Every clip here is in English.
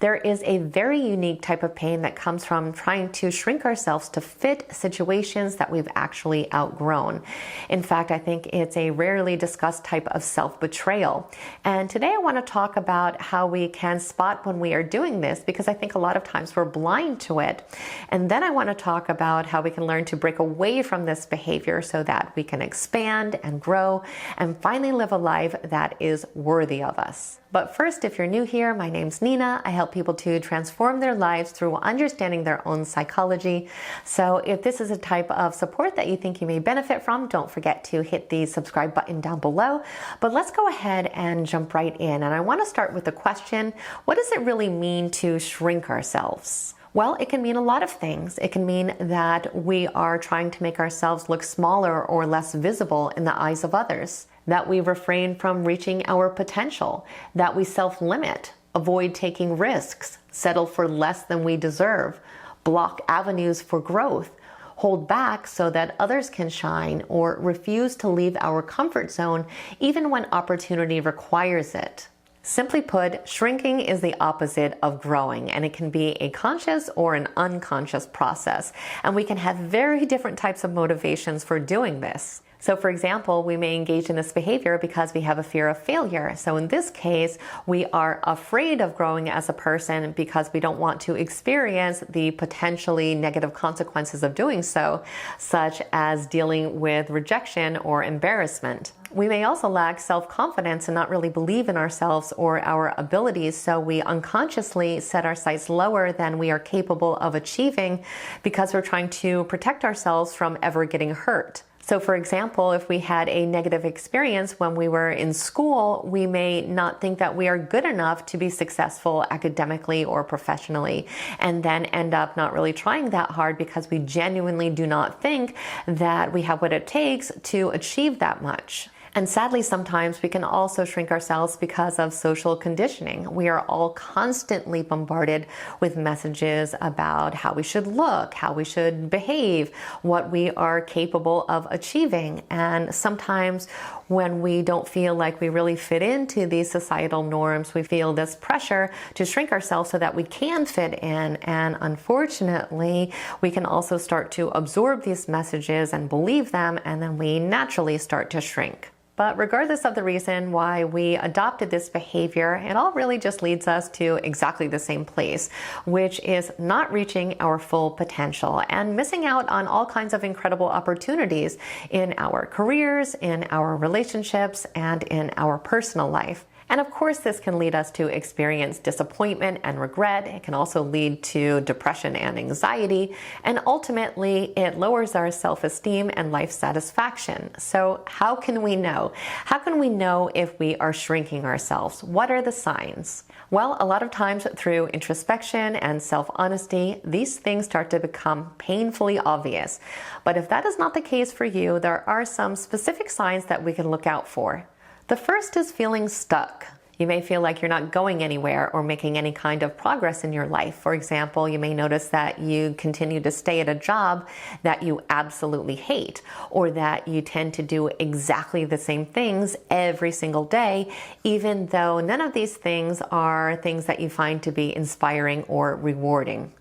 There is a very unique type of pain that comes from trying to shrink ourselves to fit situations that we've actually outgrown. In fact, I think it's a rarely discussed type of self-betrayal. And today I want to talk about how we can spot when we are doing this, because I think a lot of times we're blind to it. And then I want to talk about how we can learn to break away from this behavior so that we can expand and grow and finally live a life that is worthy of us. But first, if you're new here, my name's Nina. I help people to transform their lives through understanding their own psychology. So if this is a type of support that you think you may benefit from, don't forget to hit the subscribe button down below. But let's go ahead and jump right in. And I want to start with the question, what does it really mean to shrink ourselves? Well, it can mean a lot of things. It can mean that we are trying to make ourselves look smaller or less visible in the eyes of others, that we refrain from reaching our potential, that we self-limit, avoid taking risks, settle for less than we deserve, block avenues for growth, hold back so that others can shine, or refuse to leave our comfort zone even when opportunity requires it. Simply put, shrinking is the opposite of growing, and it can be a conscious or an unconscious process. And we can have very different types of motivations for doing this. So for example, we may engage in this behavior because we have a fear of failure. So in this case, we are afraid of growing as a person because we don't want to experience the potentially negative consequences of doing so, such as dealing with rejection or embarrassment. We may also lack self-confidence and not really believe in ourselves or our abilities, so we unconsciously set our sights lower than we are capable of achieving because we're trying to protect ourselves from ever getting hurt. So for example, if we had a negative experience when we were in school, we may not think that we are good enough to be successful academically or professionally, and then end up not really trying that hard because we genuinely do not think that we have what it takes to achieve that much. And sadly, sometimes we can also shrink ourselves because of social conditioning. We are all constantly bombarded with messages about how we should look, how we should behave, what we are capable of achieving. And sometimes when we don't feel like we really fit into these societal norms, we feel this pressure to shrink ourselves so that we can fit in. And unfortunately, we can also start to absorb these messages and believe them, and then we naturally start to shrink. But regardless of the reason why we adopted this behavior, it all really just leads us to exactly the same place, which is not reaching our full potential and missing out on all kinds of incredible opportunities in our careers, in our relationships, and in our personal life. And of course, this can lead us to experience disappointment and regret. It can also lead to depression and anxiety. And ultimately, it lowers our self-esteem and life satisfaction. So how can we know? How can we know if we are shrinking ourselves? What are the signs? Well, a lot of times through introspection and self-honesty, these things start to become painfully obvious. But if that is not the case for you, there are some specific signs that we can look out for. The first is feeling stuck. You may feel like you're not going anywhere or making any kind of progress in your life. For example, you may notice that you continue to stay at a job that you absolutely hate, or that you tend to do exactly the same things every single day, even though none of these things are things that you find to be inspiring or rewarding.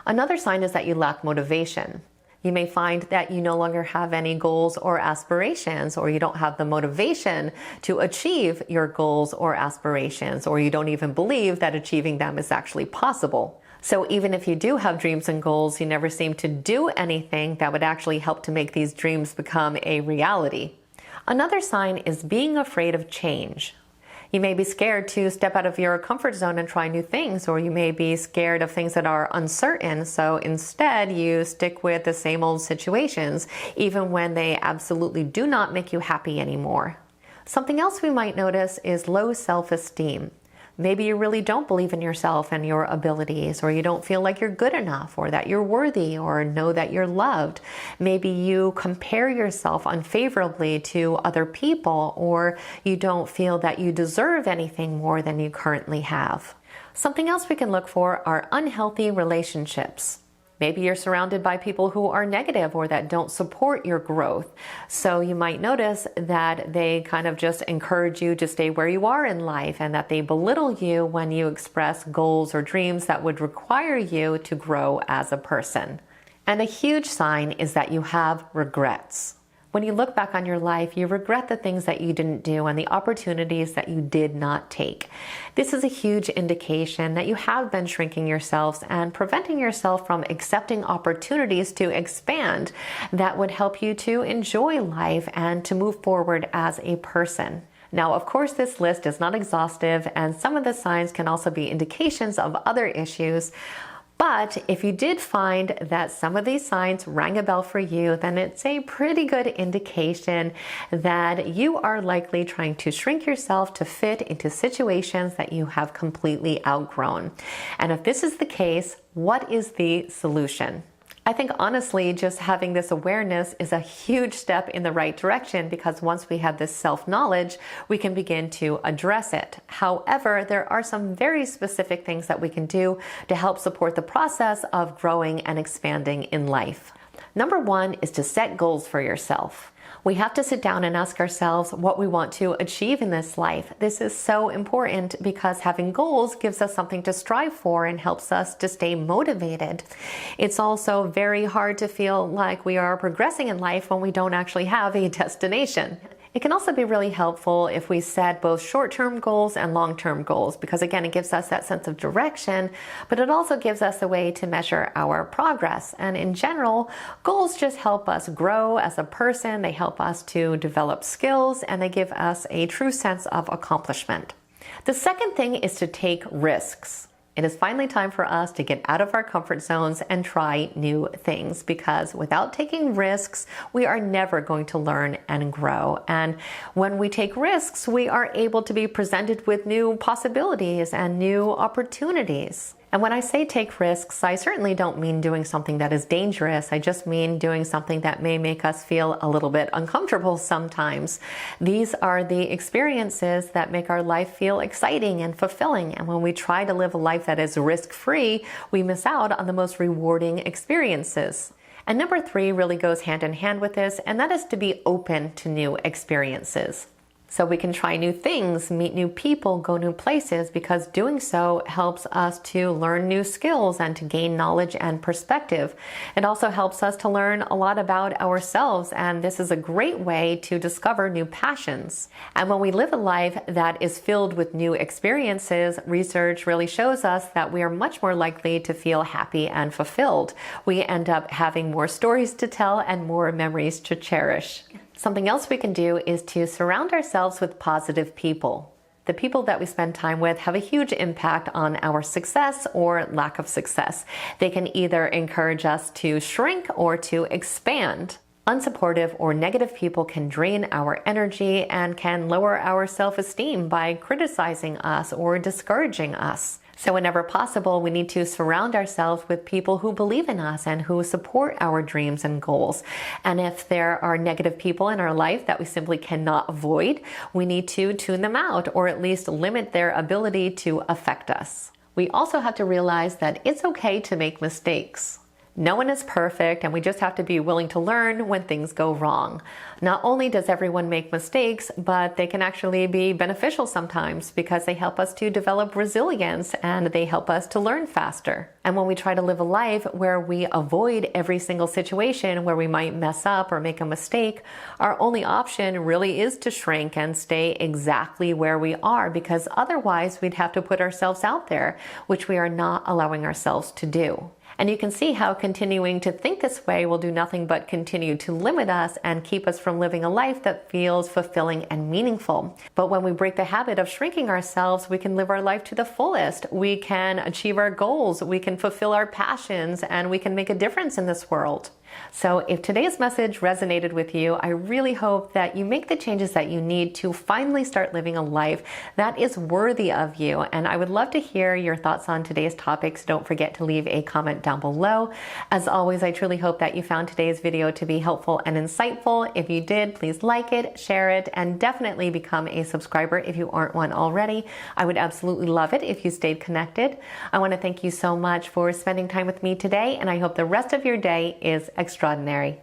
Another sign is that you lack motivation. You may find that you no longer have any goals or aspirations, or you don't have the motivation to achieve your goals or aspirations, or you don't even believe that achieving them is actually possible. So even if you do have dreams and goals, you never seem to do anything that would actually help to make these dreams become a reality. Another sign is being afraid of change. You may be scared to step out of your comfort zone and try new things, or you may be scared of things that are uncertain, so instead you stick with the same old situations, even when they absolutely do not make you happy anymore. Something else we might notice is low self-esteem. Maybe you really don't believe in yourself and your abilities, or you don't feel like you're good enough, or that you're worthy, or know that you're loved. Maybe you compare yourself unfavorably to other people, or you don't feel that you deserve anything more than you currently have. Something else we can look for are unhealthy relationships. Maybe you're surrounded by people who are negative or that don't support your growth. So you might notice that they kind of just encourage you to stay where you are in life, and that they belittle you when you express goals or dreams that would require you to grow as a person. And a huge sign is that you have regrets. When you look back on your life, you regret the things that you didn't do and the opportunities that you did not take. This is a huge indication that you have been shrinking yourselves and preventing yourself from accepting opportunities to expand that would help you to enjoy life and to move forward as a person. Now, of course, this list is not exhaustive, and some of the signs can also be indications of other issues. But if you did find that some of these signs rang a bell for you, then it's a pretty good indication that you are likely trying to shrink yourself to fit into situations that you have completely outgrown. And if this is the case, what is the solution? I think honestly, just having this awareness is a huge step in the right direction, because once we have this self-knowledge, we can begin to address it. However, there are some very specific things that we can do to help support the process of growing and expanding in life. Number one is to set goals for yourself. We have to sit down and ask ourselves what we want to achieve in this life. This is so important because having goals gives us something to strive for and helps us to stay motivated. It's also very hard to feel like we are progressing in life when we don't actually have a destination. It can also be really helpful if we set both short-term goals and long-term goals, because again, it gives us that sense of direction, but it also gives us a way to measure our progress. And in general, goals just help us grow as a person, they help us to develop skills, and they give us a true sense of accomplishment. The second thing is to take risks. It is finally time for us to get out of our comfort zones and try new things, because without taking risks, we are never going to learn and grow. And when we take risks, we are able to be presented with new possibilities and new opportunities. And when I say take risks, I certainly don't mean doing something that is dangerous. I just mean doing something that may make us feel a little bit uncomfortable sometimes. These are the experiences that make our life feel exciting and fulfilling. And when we try to live a life that is risk-free, we miss out on the most rewarding experiences. And number three really goes hand in hand with this, and that is to be open to new experiences. So we can try new things, meet new people, go new places, because doing so helps us to learn new skills and to gain knowledge and perspective. It also helps us to learn a lot about ourselves, and this is a great way to discover new passions. And when we live a life that is filled with new experiences, research really shows us that we are much more likely to feel happy and fulfilled. We end up having more stories to tell and more memories to cherish. Something else we can do is to surround ourselves with positive people. The people that we spend time with have a huge impact on our success or lack of success. They can either encourage us to shrink or to expand. Unsupportive or negative people can drain our energy and can lower our self-esteem by criticizing us or discouraging us. So whenever possible, we need to surround ourselves with people who believe in us and who support our dreams and goals. And if there are negative people in our life that we simply cannot avoid, we need to tune them out, or at least limit their ability to affect us. We also have to realize that it's okay to make mistakes. No one is perfect, and we just have to be willing to learn when things go wrong. Not only does everyone make mistakes, but they can actually be beneficial sometimes because they help us to develop resilience and they help us to learn faster. And when we try to live a life where we avoid every single situation where we might mess up or make a mistake, our only option really is to shrink and stay exactly where we are, because otherwise we'd have to put ourselves out there, which we are not allowing ourselves to do. And you can see how continuing to think this way will do nothing but continue to limit us and keep us from living a life that feels fulfilling and meaningful. But when we break the habit of shrinking ourselves, we can live our life to the fullest. We can achieve our goals, we can fulfill our passions, and we can make a difference in this world. So if today's message resonated with you, I really hope that you make the changes that you need to finally start living a life that is worthy of you. And I would love to hear your thoughts on today's topics. Don't forget to leave a comment down down below. As always, I truly hope that you found today's video to be helpful and insightful. If you did, please like it, share it, and definitely become a subscriber if you aren't one already. I would absolutely love it if you stayed connected. I want to thank you so much for spending time with me today, and I hope the rest of your day is extraordinary.